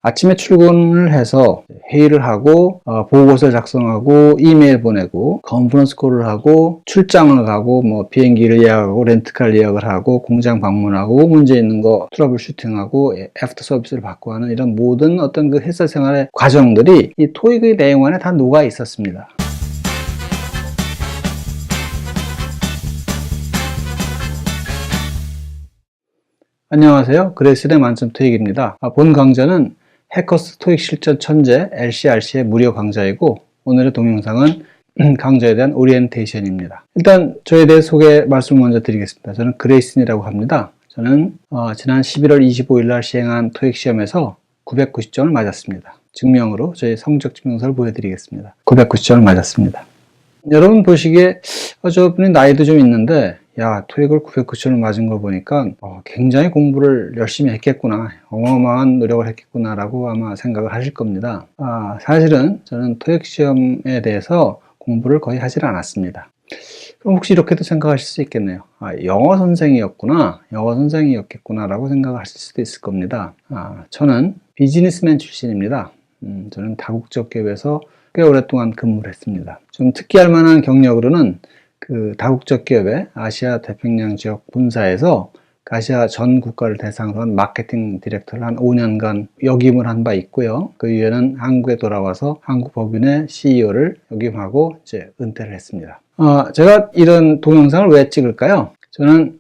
아침에 출근을 해서 회의를 하고 보고서를 작성하고 이메일 보내고 컨퍼런스 콜을 하고 출장을 가고 비행기를 예약하고 렌트카를 예약을 하고 공장 방문하고 문제 있는 거 트러블 슈팅하고 애프터 서비스를 받고 하는 이런 모든 어떤 그 회사 생활의 과정들이 이 토익의 내용 안에 다 녹아 있었습니다. 안녕하세요. 그레이슨의 만점 토익입니다. 본 강좌는 해커스 토익 실전 천재 LCRC의 무료 강좌이고 오늘의 동영상은 강좌에 대한 오리엔테이션입니다. 일단 저에 대해 소개 말씀 먼저 드리겠습니다. 저는 그레이슨이라고 합니다. 저는 지난 11월 25일 날 시행한 토익 시험에서 990점을 맞았습니다. 증명으로 저희 성적 증명서를 보여드리겠습니다. 990점을 맞았습니다. 여러분 보시기에 저분이 나이도 좀 있는데 토익을 990점을 맞은 거 보니까 굉장히 공부를 열심히 했겠구나, 어마어마한 노력을 했겠구나 라고 아마 생각을 하실 겁니다. 사실은 저는 토익 시험에 대해서 공부를 거의 하질 않았습니다. 그럼 혹시 이렇게도 생각하실 수 있겠네요. 영어 선생이었겠구나 라고 생각하실 수도 있을 겁니다. 저는 비즈니스맨 출신입니다. 저는 다국적 기업에서 꽤 오랫동안 근무를 했습니다. 좀 특기할 만한 경력으로는 그 다국적 기업의 아시아 태평양 지역 본사에서 아시아 전 국가를 대상으로 한 마케팅 디렉터를 한 5년간 역임을 한 바 있고요. 그 이후에는 한국에 돌아와서 한국 법인의 CEO를 역임하고 이제 은퇴를 했습니다. 제가 이런 동영상을 왜 찍을까요? 저는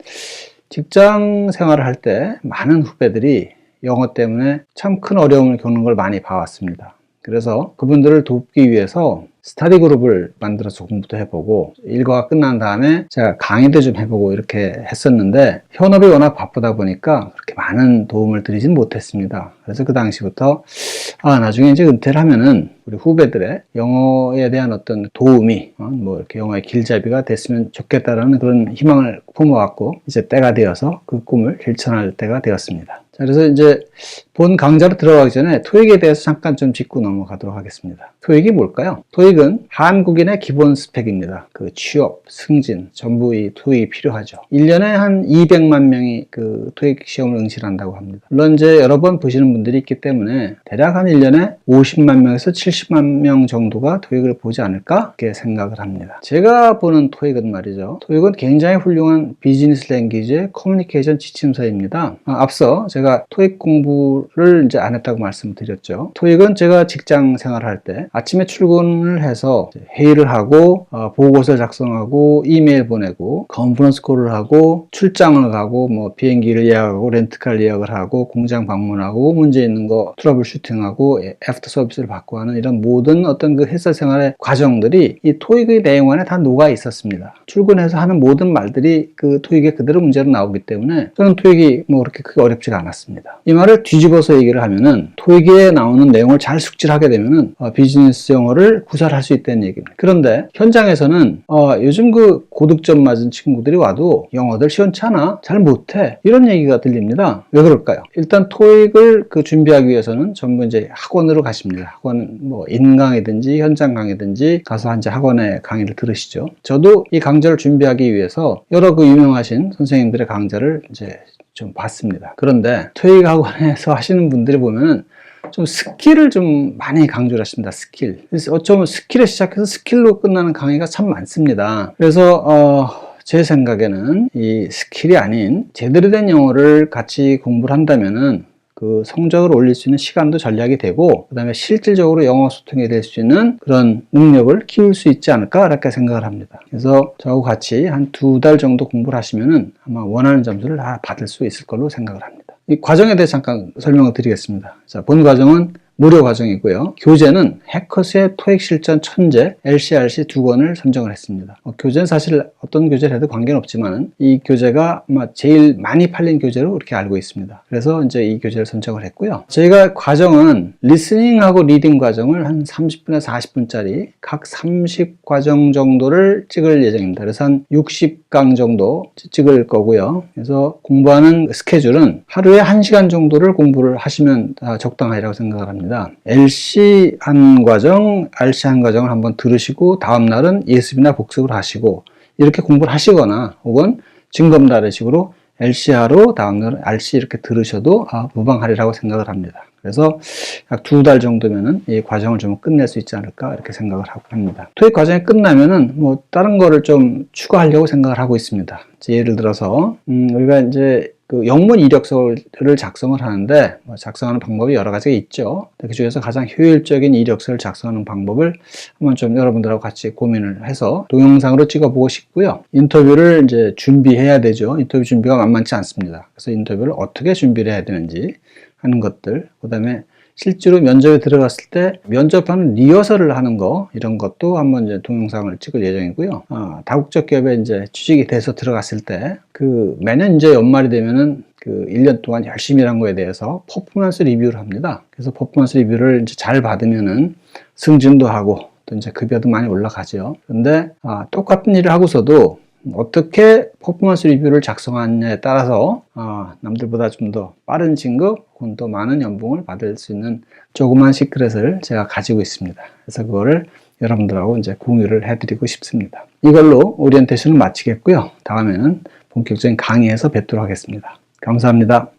직장 생활을 할 때 많은 후배들이 영어 때문에 참 큰 어려움을 겪는 걸 많이 봐왔습니다. 그래서 그분들을 돕기 위해서 스터디 그룹을 만들어서 공부도 해보고 일과가 끝난 다음에 제가 강의도 좀 해보고 이렇게 했었는데 현업이 워낙 바쁘다 보니까 그렇게 많은 도움을 드리진 못했습니다. 그래서 그 당시부터 나중에 이제 은퇴를 하면은 우리 후배들의 영어에 대한 어떤 도움이 이렇게 영어의 길잡이가 됐으면 좋겠다라는 그런 희망을 품어왔고 이제 때가 되어서 그 꿈을 실천할 때가 되었습니다. 자, 그래서 이제 본 강좌로 들어가기 전에 토익에 대해서 잠깐 좀 짚고 넘어가도록 하겠습니다. 토익이 뭘까요? 토익은 한국인의 기본 스펙입니다. 그 취업, 승진, 전부 이 토익이 필요하죠. 1년에 한 200만 명이 그 토익 시험을 응시한다고 합니다. 물론 이제 여러 번 보시는 분들이 있기 때문에 대략 한 1년에 50만 명에서 70만 명 정도가 토익을 보지 않을까? 이렇게 생각을 합니다. 제가 보는 토익은 말이죠. 토익은 굉장히 훌륭한 비즈니스 랭귀지의 커뮤니케이션 지침서입니다. 앞서 제가 토익 공부를 이제 안 했다고 말씀드렸죠. 토익은 제가 직장 생활할 때 아침에 출근을 해서 회의를 하고 보고서를 작성하고 이메일 보내고 컨퍼런스 콜을 하고 출장을 가고 비행기를 예약하고 렌트카를 예약을 하고 공장 방문하고 문제 있는 거 트러블 슈팅하고 애프터 서비스를 받고 하는 이런 모든 어떤 그 회사 생활의 과정들이 이 토익의 내용 안에 다 녹아 있었습니다. 출근해서 하는 모든 말들이 그 토익에 그대로 문제로 나오기 때문에 저는 토익이 그렇게 크게 어렵지가 않았습니다. 이 말을 뒤집어서 얘기를 하면은 토익에 나오는 내용을 잘 숙지하게 되면은 비즈니스 영어를 구사할 수 있다는 얘기입니다. 그런데 현장에서는 요즘 그 고득점 맞은 친구들이 와도 영어들 시원찮아, 잘 못해, 이런 얘기가 들립니다. 왜 그럴까요? 일단 토익을 준비하기 위해서는 전부 이제 학원으로 가십니다. 학원은 인강이든지 현장 강의든지 가서 이제 학원에 강의를 들으시죠. 저도 이 강좌를 준비하기 위해서 여러 그 유명하신 선생님들의 강좌를 이제 좀 봤습니다. 그런데 토익 학원에서 하시는 분들이 보면은 좀 스킬을 좀 많이 강조를 하십니다. 스킬. 그래서 어쩌면 스킬에 시작해서 스킬로 끝나는 강의가 참 많습니다. 그래서 제 생각에는 이 스킬이 아닌 제대로 된 영어를 같이 공부를 한다면은 그 성적을 올릴 수 있는 시간도 전략이 되고 그 다음에 실질적으로 영어 소통이 될 수 있는 그런 능력을 키울 수 있지 않을까 이렇게 생각을 합니다. 그래서 저하고 같이 한 2달 정도 공부를 하시면은 아마 원하는 점수를 다 받을 수 있을 걸로 생각을 합니다. 이 과정에 대해서 잠깐 설명을 드리겠습니다. 자, 본 과정은 무료 과정이고요. 교재는 해커스의 토익 실전 천재 LCRC 2권을 선정을 했습니다. 교재는 사실 어떤 교재를 해도 관계는 없지만 이 교재가 아마 제일 많이 팔린 교재로 그렇게 알고 있습니다. 그래서 이제 이 교재를 선정을 했고요. 저희가 과정은 리스닝하고 리딩 과정을 한 30분에서 40분짜리 각 30과정 정도를 찍을 예정입니다. 그래서 한 60강 정도 찍을 거고요. 그래서 공부하는 스케줄은 하루에 1시간 정도를 공부를 하시면 다 적당하리라고 생각을 합니다. LC 한 과정, RC 한 과정을 한번 들으시고 다음 날은 예습이나 복습을 하시고 이렇게 공부를 하시거나 혹은 징검다리 식으로 LC하로 다음 날 RC 이렇게 들으셔도 무방하리라고 생각을 합니다. 그래서 약 2달 정도면은 이 과정을 좀 끝낼 수 있지 않을까 이렇게 생각을 하고 합니다. 토익 과정이 끝나면은 뭐 다른 거를 좀 추가하려고 생각을 하고 있습니다. 예를 들어서 우리가 이제 그 영문 이력서를 작성을 하는데 작성하는 방법이 여러 가지가 있죠. 그 중에서 가장 효율적인 이력서를 작성하는 방법을 한번 좀 여러분들하고 같이 고민을 해서 동영상으로 찍어보고 싶고요. 인터뷰를 이제 준비해야 되죠. 인터뷰 준비가 만만치 않습니다. 그래서 인터뷰를 어떻게 준비를 해야 되는지 하는 것들, 그 다음에 실제로 면접에 들어갔을 때 면접하는 리허설을 하는 거, 이런 것도 한번 이제 동영상을 찍을 예정이고요. 다국적 기업에 이제 취직이 돼서 들어갔을 때 매년 이제 연말이 되면은 1년 동안 열심히 일한 거에 대해서 퍼포먼스 리뷰를 합니다. 그래서 퍼포먼스 리뷰를 이제 잘 받으면은 승진도 하고 또 이제 급여도 많이 올라가죠. 그런데 똑같은 일을 하고서도 어떻게 퍼포먼스 리뷰를 작성하느냐에 따라서 남들보다 좀 더 빠른 진급 혹은 더 많은 연봉을 받을 수 있는 조그만 시크릿을 제가 가지고 있습니다. 그래서 그거를 여러분들하고 이제 공유를 해드리고 싶습니다. 이걸로 오리엔테이션을 마치겠고요. 다음에는 본격적인 강의에서 뵙도록 하겠습니다. 감사합니다.